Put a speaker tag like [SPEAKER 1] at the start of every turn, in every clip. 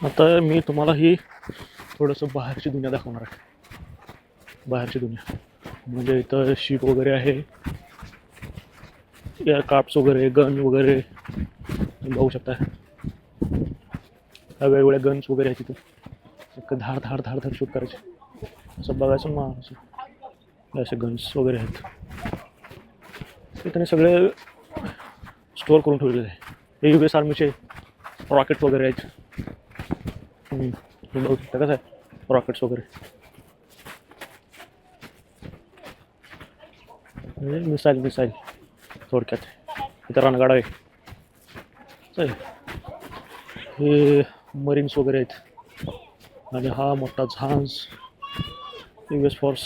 [SPEAKER 1] आता मी तुम्हाला ही थोडंसं बाहेरची दुनिया दाखवणार आहे. बाहेरची दुनिया म्हणजे इथं शिप वगैरे आहे, एअरक्राफ्ट्स वगैरे, गन वगैरे तुम्ही बघू शकता. वेगवेगळ्या गन्स वगैरे आहेत तिथं. एक धाड धाड धाड धाड शूट करायचे असं बघायचं मग असं असे गन्स वगैरे आहेत. ते त्याने सगळे स्टोअर करून ठेवलेले आहे. हे US आर्मीचे रॉकेट वगैरे आहेत. तुम्ही बघू शकता कसं आहे रॉकेट्स वगैरे. म्हणजे मिसाईल थोडक्यात. इथं रणगाडा आहे. हे मरीन्स वगैरे आहेत. आणि हा मोठा जहाज US फोर्स.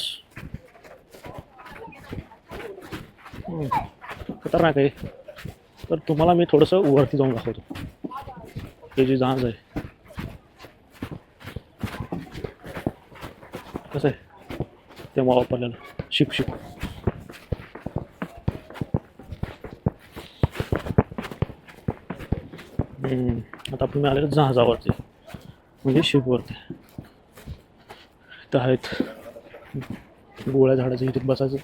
[SPEAKER 1] खतरनाक आहे. तर तुम्हाला मी थोडंसं वरती जाऊन दाखवतो. हे जे जहाज आहे कसं आहे तेव्हा वापरलेलं शिप. आता आपण आलेलो जहाजावरती म्हणजे शिपवरती. इथं आहेत गोळ्या झाडाचे. इथे बसायचं,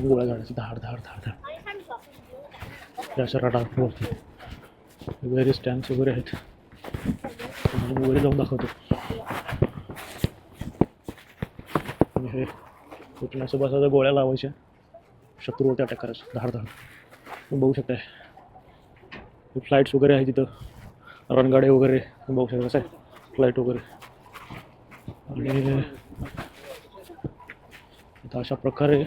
[SPEAKER 1] गोळ्या झाडाचे धाड धाड धाड धाड अशा रडावरती. वगैरे स्टँक्स वगैरे आहेत. वगैरे जाऊन दाखवतो. हे कुठून असं बसायचं, गोळ्या लावायच्या, शत्रूवरती अटॅक करायचं धाड धाड. तुम्ही बघू शकताय फ्लाईट्स वगैरे आहे तिथं, रणगाडे वगैरे तुम्ही बघू शकता कसं आहे फ्लाईट वगैरे. आणि आता अशा प्रकारे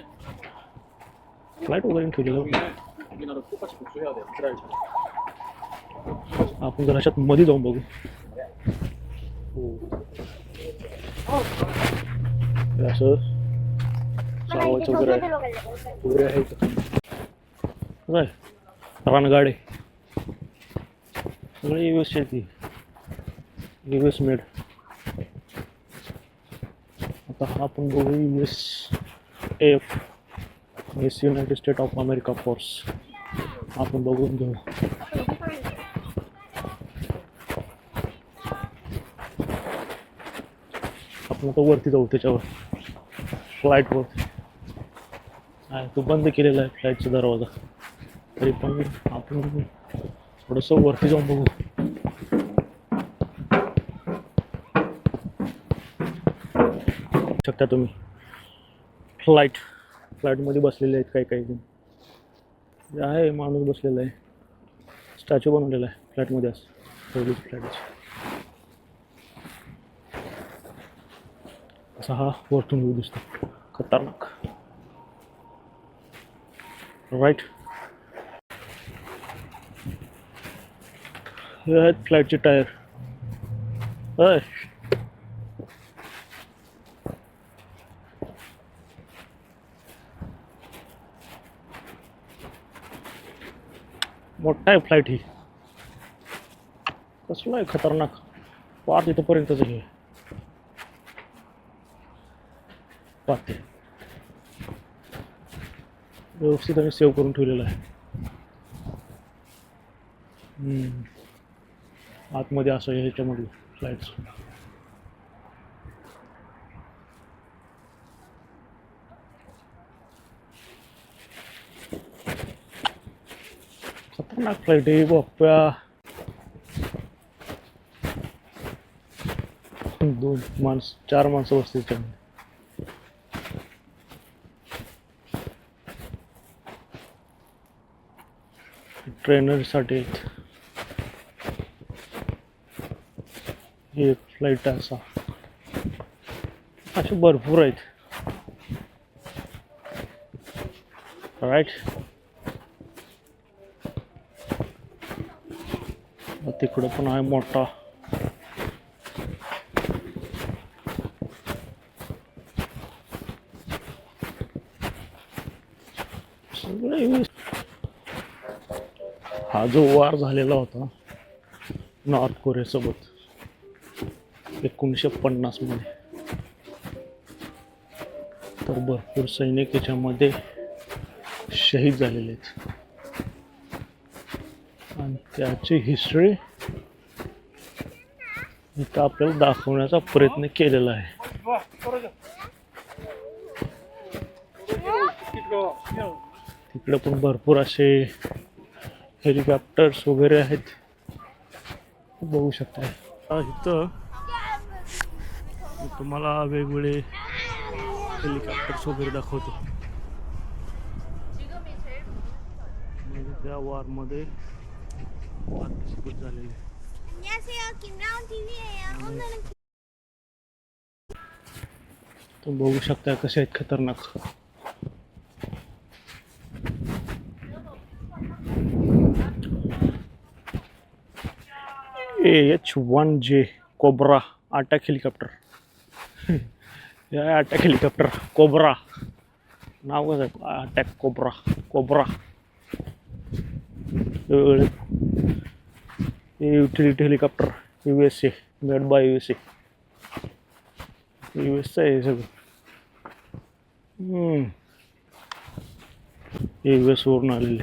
[SPEAKER 1] फ्लाईट वगैरे ठेवलेलं. आपण जर अशात मध्ये जाऊन बघू. असं चालवायचं वगैरे आहे काय रणगाडे सगळे US ती US मेड. आता हा आपण बघू USAF United state of America force. आपण बघून घेऊ. आपण आता वरती जाऊ त्याच्यावर फ्लाईटवर. तो बंद केलेला आहे फ्लाईटचा दरवाजा, तरी पण आपण थोडंसं वरती जाऊन बघू. शकता तुम्ही फ्लाईटमध्ये बसलेले आहेत काही जण. आहे माणूस बसलेला आहे, स्टॅच्यू बनवलेला आहे फ्लाईटमध्ये असं फ्लाईटची. असा हा वरतून व्ह्यू दिसतो खतरनाक. राईट. हे आहेत फ्लाईटचे टायर. मोठा आहे फ्लाईट ही. कसलं आहे खतरनाक. पार तिथंपर्यंतच हे पाहते व्यवस्थित आणि सेव्ह करून ठेवलेलं आहे. आतमध्ये असं आहे ह्याच्यामध्ये फ्लाईट्स. खतरनाक फ्लाईट आहे बाप्पा. 4 माणसं बसतील त्याच्यामध्ये. ट्रेनरसाठी हे फ्लाईट असा असे भरपूर आहेत. राईट. तिकडं पण आहे मोठा. हा जो वार झालेला होता नॉर्थ कोरियासोबत 1950 मध्ये, तर भरपूर सैनिक याच्यामध्ये शहीद झालेले आहेत. आणि त्याची हिस्ट्री इथं आपल्याला दाखवण्याचा प्रयत्न केलेला आहे. तिकडे पण भरपूर असे हेलिकॉप्टर्स वगैरे आहेत, बघू शकता. इथं मी तुम्हाला वेगवेगळे हेलिकॉप्टर्स वगैरे दाखवतो. म्हणजे त्या वॉरमध्ये पार्टिसिपेट झालेले. तुम्ही बघू शकता कसे आहेत खतरनाक. AH-1J cobra attack helicopter. या अटॅक हेलिकॉप्टर कोब्रा नाव कसं आहे, attack cobra. Cobra utility helicopter USA, made by USA. USA आहे सगळं. US वरून आलेले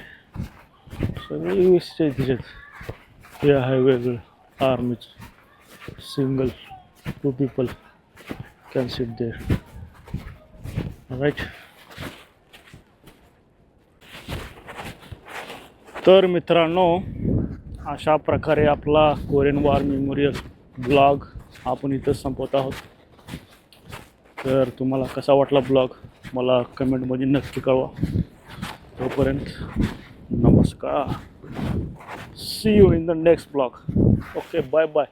[SPEAKER 1] सगळे US आहे त्याच्यात. हे आहे वेगळं आर्मीच. Single 2 people can sit there. Right. तर मित्रांनो, अशा प्रकारे आपला कोरियन वॉर मेमोरियल ब्लॉग आपण इथं संपवत आहोत. तर तुम्हाला कसा वाटला ब्लॉग मला कमेंटमध्ये नक्की कळवा. तोपर्यंत नमस्कार. See you in the next blog. Okay, bye bye.